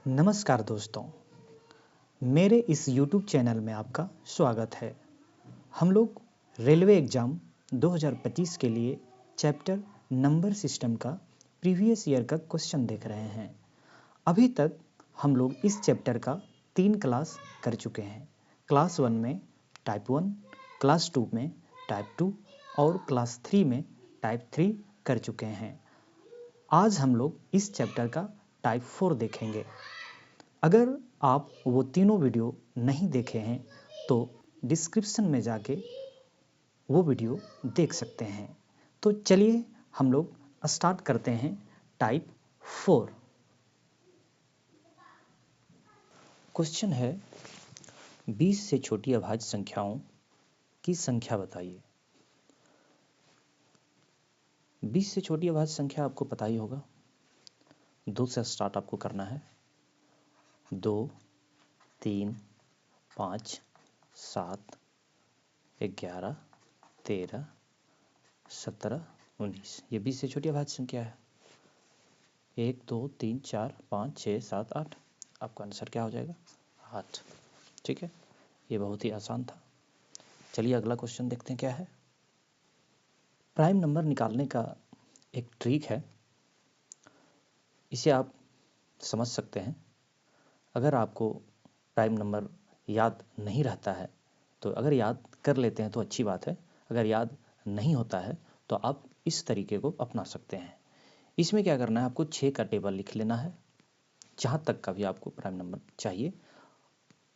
नमस्कार दोस्तों, मेरे इस YouTube चैनल में आपका स्वागत है। हम लोग रेलवे एग्ज़ाम 2025 के लिए चैप्टर नंबर सिस्टम का प्रीवियस ईयर का क्वेश्चन देख रहे हैं। अभी तक हम लोग इस चैप्टर का 3 क्लास कर चुके हैं। क्लास 1 में टाइप 1, क्लास 2 में टाइप 2 और क्लास 3 में टाइप 3 कर चुके हैं। आज हम लोग इस चैप्टर का टाइप 4 देखेंगे। अगर आप वो तीनों वीडियो नहीं देखे हैं तो डिस्क्रिप्शन में जाके वो वीडियो देख सकते हैं। तो चलिए हम लोग स्टार्ट करते हैं टाइप 4। क्वेश्चन है 20 से छोटी अभाज्य संख्याओं की संख्या बताइए। 20 से छोटी अभाज्य संख्या आपको पता ही होगा। 2 से स्टार्ट आपको करना है। 2, 3, 5, 7, 11, 13, 17, 19। ये 20 से छोटी अभाज्य संख्या है। 1, 2, 3, 4, 5, 6, 7, 8। आपका आंसर क्या हो जाएगा? 8। ठीक है, ये बहुत ही आसान था। चलिए अगला क्वेश्चन देखते हैं क्या है। प्राइम नंबर निकालने का एक ट्रिक है, इसे आप समझ सकते हैं। अगर आपको प्राइम नंबर याद नहीं रहता है तो अगर याद कर लेते हैं तो अच्छी बात है, अगर याद नहीं होता है तो आप इस तरीके को अपना सकते हैं। इसमें क्या करना है, आपको 6 का टेबल लिख लेना है। जहाँ तक का भी आपको प्राइम नंबर चाहिए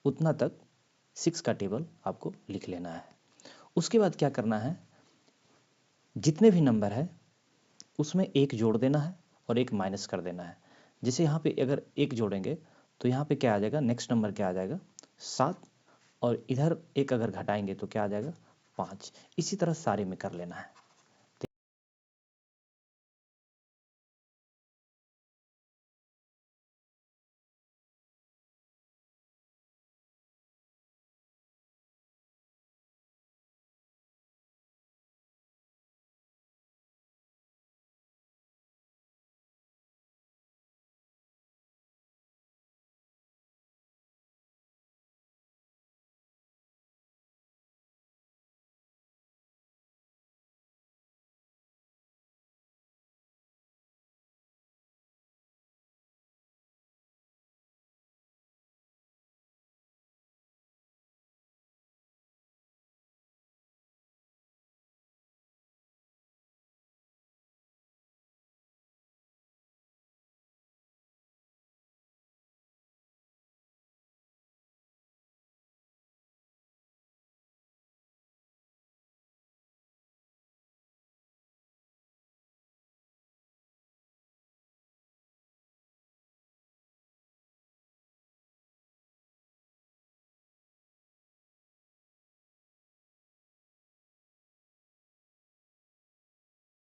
उतना तक 6 का टेबल आपको लिख लेना है। उसके बाद क्या करना है, जितने भी नंबर है उसमें एक जोड़ देना है और एक माइनस कर देना है। जैसे यहाँ पे अगर एक जोड़ेंगे तो यहाँ पे क्या आ जाएगा, नेक्स्ट नंबर क्या आ जाएगा 7, और इधर एक अगर घटाएंगे तो क्या आ जाएगा 5। इसी तरह सारे में कर लेना है।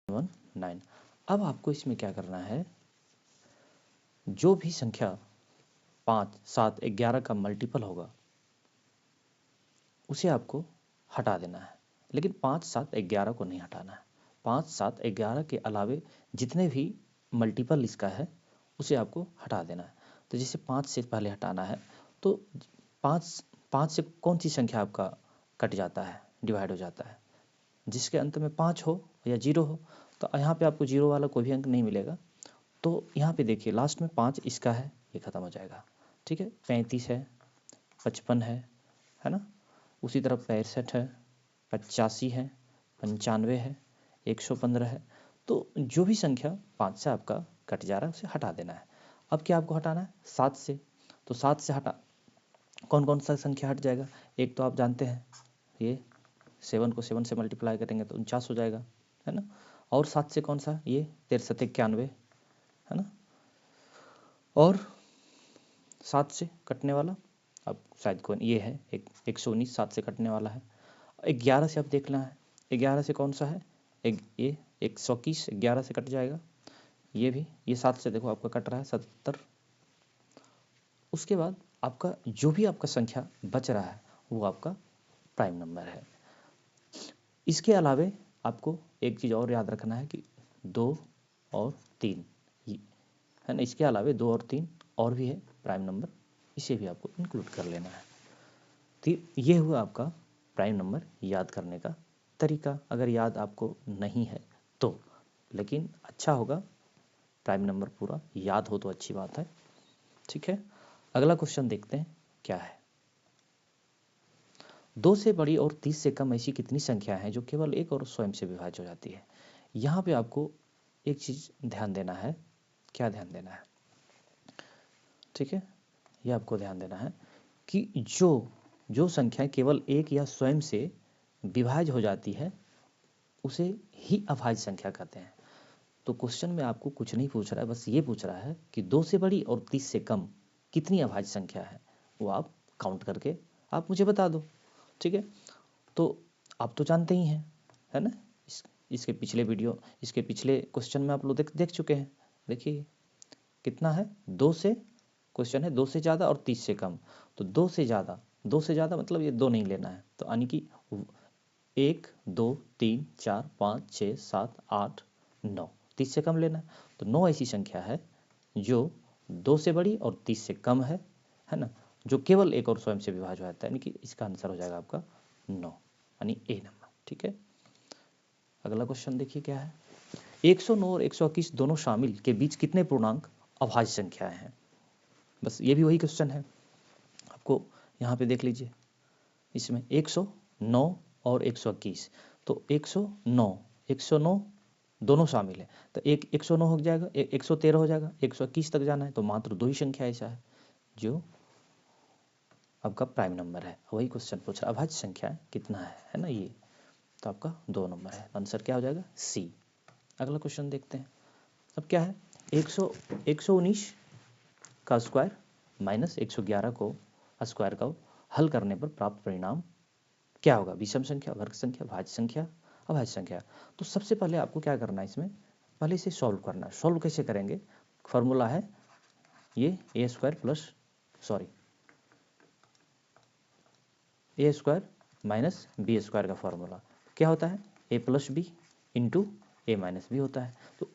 9। अब आपको इसमें क्या करना है, जो भी संख्या 5, 7, 11 का मल्टीपल होगा उसे आपको हटा देना है। लेकिन 5, 7, 11 को नहीं हटाना है। 5, 7, 11 के अलावे जितने भी मल्टीपल इसका है उसे आपको हटा देना है। तो जैसे 5 से पहले हटाना है तो 5 5 से कौन सी संख्या आपका कट जाता है, डिवाइड हो जाता है, जिसके अंत में 5 हो या 0 हो। तो यहाँ पे आपको 0 वाला कोई भी अंक नहीं मिलेगा। तो यहाँ पे देखिए लास्ट में 5 इसका है, ये ख़त्म हो जाएगा। ठीक है, 35 है, 55 है ना। उसी तरह 65 है, 85 है, 95 है, 115 है। तो जो भी संख्या 5 से आपका कट जा रहा है उसे हटा देना है। अब क्या आपको हटाना है 7 से। तो 7 से हटा कौन कौन सा संख्या हट जाएगा, एक तो आप जानते हैं ये 7 को 7 से मल्टीप्लाई करेंगे तो 49 हो जाएगा, है ना। और 7 से कौन सा, ये 63, 91, है ना। और 7 से कटने वाला अब शायद कौन, ये है 119 7 से कटने वाला है। 11 से अब देखना है, 11 से कौन सा है, ये 121 11 से कट जाएगा। ये भी, ये 7 से देखो आपका कट रहा है 70। उसके बाद आपका जो भी आपका संख्या बच रहा है वो आपका प्राइम नंबर है। इसके अलावे आपको एक चीज़ और याद रखना है कि 2 और 3 है ना, इसके अलावे 2 और 3 और भी है प्राइम नंबर, इसे भी आपको इंक्लूड कर लेना है। तो ये हुआ आपका प्राइम नंबर याद करने का तरीका, अगर याद आपको नहीं है तो, लेकिन अच्छा होगा प्राइम नंबर पूरा याद हो तो अच्छी बात है। ठीक है, अगला क्वेश्चन देखते हैं क्या है। 2 से बड़ी और 30 से कम ऐसी कितनी संख्या है जो केवल एक और स्वयं से विभाज्य हो जाती है। यहाँ पे आपको एक चीज़ ध्यान देना है। क्या ध्यान देना है? ठीक है, ये आपको ध्यान देना है कि जो संख्या केवल एक या स्वयं से विभाज्य हो जाती है उसे ही अभाज्य संख्या कहते हैं। तो क्वेश्चन में आपको कुछ नहीं पूछ रहा है, बस ये पूछ रहा है कि 2 से बड़ी और 30 से कम कितनी अभाज्य संख्या है, वो आप काउंट करके आप मुझे बता दो। ठीक है, तो आप तो जानते ही हैं, है ना, इसके पिछले क्वेश्चन में आप लोग देख चुके हैं। देखिए कितना है, 2 से, क्वेश्चन है 2 से ज़्यादा और 30 से कम। तो 2 से ज़्यादा मतलब ये 2 नहीं लेना है, तो यानी कि 1 2 3 4 5 6 7 8 9, 30 से कम लेना है। तो 9 ऐसी संख्या है जो 2 से बड़ी और 30 से कम है ना, जो केवल एक और स्वयं से विभाज्य हो जाता है, यानी कि इसका आंसर हो जाएगा आपका 9, यानी ए नंबर। ठीक है, अगला क्वेश्चन देखिए क्या है। 109 और 121 दोनों शामिल के बीच कितने पूर्णांक अभाज्य संख्याएं हैं। बस ये भी वही क्वेश्चन है, आपको यहाँ पे देख लीजिए, इसमें 109 और 121, तो 109 दोनों शामिल है, तो 109 हो जाएगा, 113 हो जाएगा, 121 तक जाना है, तो मात्र 2 ही संख्या ऐसा है जो आपका प्राइम नंबर है। वही क्वेश्चन पूछ रहा है अभाज्य संख्या कितना है ना, ये तो आपका 2 नंबर है, आंसर क्या हो जाएगा सी। अगला क्वेश्चन देखते हैं। अब क्या है, 119 का स्क्वायर माइनस 111 को स्क्वायर का हल करने पर प्राप्त परिणाम क्या होगा। विषम संख्या, वर्ग संख्या, भाज्य संख्या, अभाज्य संख्या। तो सबसे पहले आपको क्या करना है, इसमें पहले इसे सॉल्व करना है। सॉल्व कैसे करेंगे, फॉर्मूला है ये ए स्क्वायर माइनस बी स्क्वायर का फॉर्मूला क्या होता है, ए प्लस बी इंटू ए माइनस बी होता है। तो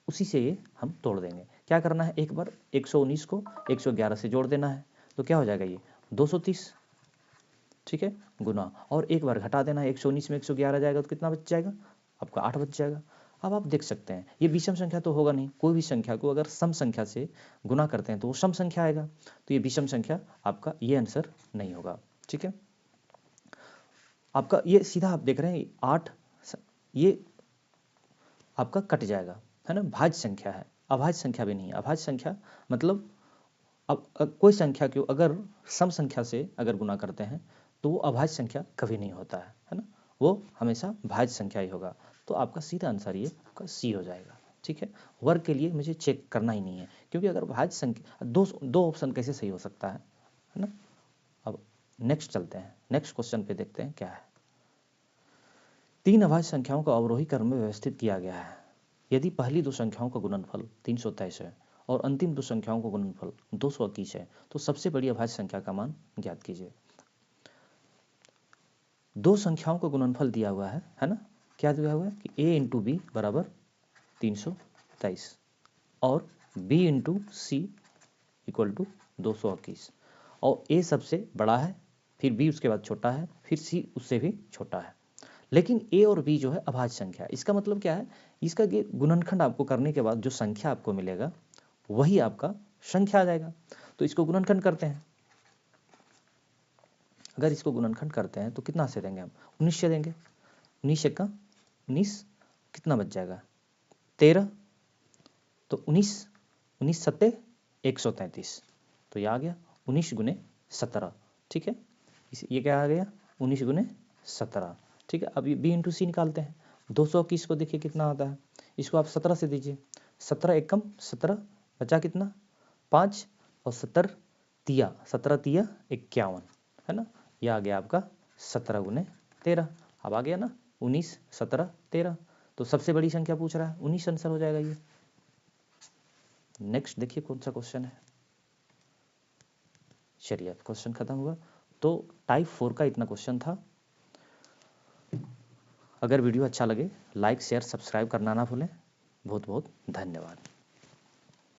उसी से ये हम तोड़ देंगे। क्या करना है, एक बार 119 को 111 से जोड़ देना है, तो क्या हो जाएगा ये 230, ठीक है, गुना, और एक बार घटा देना है, 119 में 111 जाएगा तो कितना बच जाएगा आपका 8 बच जाएगा। अब आप देख सकते हैं ये विषम संख्या तो होगा नहीं, कोई भी संख्या को अगर सम संख्या से गुना करते हैं तो वो सम संख्या आएगा, तो ये विषम संख्या आपका ये आंसर नहीं होगा। ठीक है, आपका ये सीधा आप देख रहे हैं 8, ये आपका कट जाएगा, है ना, भाज्य संख्या है, अभाज्य संख्या भी नहीं है। अभाज्य संख्या मतलब अब कोई संख्या को अगर सम संख्या से अगर गुना करते हैं तो वो अभाज्य संख्या कभी नहीं होता है ना, वो हमेशा भाज्य संख्या ही होगा। तो आपका सीधा आंसर ये आपका सी हो जाएगा। ठीक है, वर्ग के लिए मुझे चेक करना ही नहीं है, क्योंकि अगर भाज्य संख्या दो ऑप्शन कैसे सही हो सकता है ना। अब नेक्स्ट चलते हैं, नेक्स्ट क्वेश्चन पे देखते हैं क्या है। 3 अभाज्य संख्याओं को अवरोही क्रम में व्यवस्थित किया गया है। यदि पहली 2 संख्याओं का गुणनफल 323 है और अंतिम 2 संख्याओं का गुणनफल 221 है, तो सबसे बड़ी अभाज्य संख्या का मान ज्ञात कीजिए। 2 संख्याओं का गुणनफल दिया हुआ है ना, क्या दिया हुआ है कि a इंटू बी बराबर 323 और b into c equal to 221, और a सबसे बड़ा है, फिर b उसके बाद छोटा है, फिर c उससे भी छोटा है। लेकिन a और b जो है अभाज्य संख्या है। इसका मतलब क्या है, इसका गुणनखंड आपको करने के बाद जो संख्या आपको मिलेगा वही आपका संख्या आ जाएगा। तो इसको गुणनखंड करते हैं, अगर इसको गुणनखंड करते हैं तो कितना से देंगे हम, 19 से देंगे। 19 का 19 कितना बच जाएगा 13, तो 19 सत्ते 133, तो ये आ गया 19 गुने 17। ठीक है, ये क्या आ गया 19 गुने 17। ठीक है, अब ये बी इंटू सी निकालते हैं। 221 को देखिए कितना आता है, इसको आप 17 से दीजिए, 17 एकम 17, बचा कितना 5 और 17 तिया 51, है ना, यह आ गया आपका 17 गुने 13। अब आ गया ना 19 17 13, तो सबसे बड़ी संख्या पूछ रहा है 19 आंसर हो जाएगा ये। नेक्स्ट देखिए कौन सा क्वेश्चन है। चलिए अब क्वेश्चन खत्म हुआ। तो टाइप 4 का इतना क्वेश्चन था। अगर वीडियो अच्छा लगे लाइक शेयर सब्सक्राइब करना ना भूलें। बहुत बहुत धन्यवाद।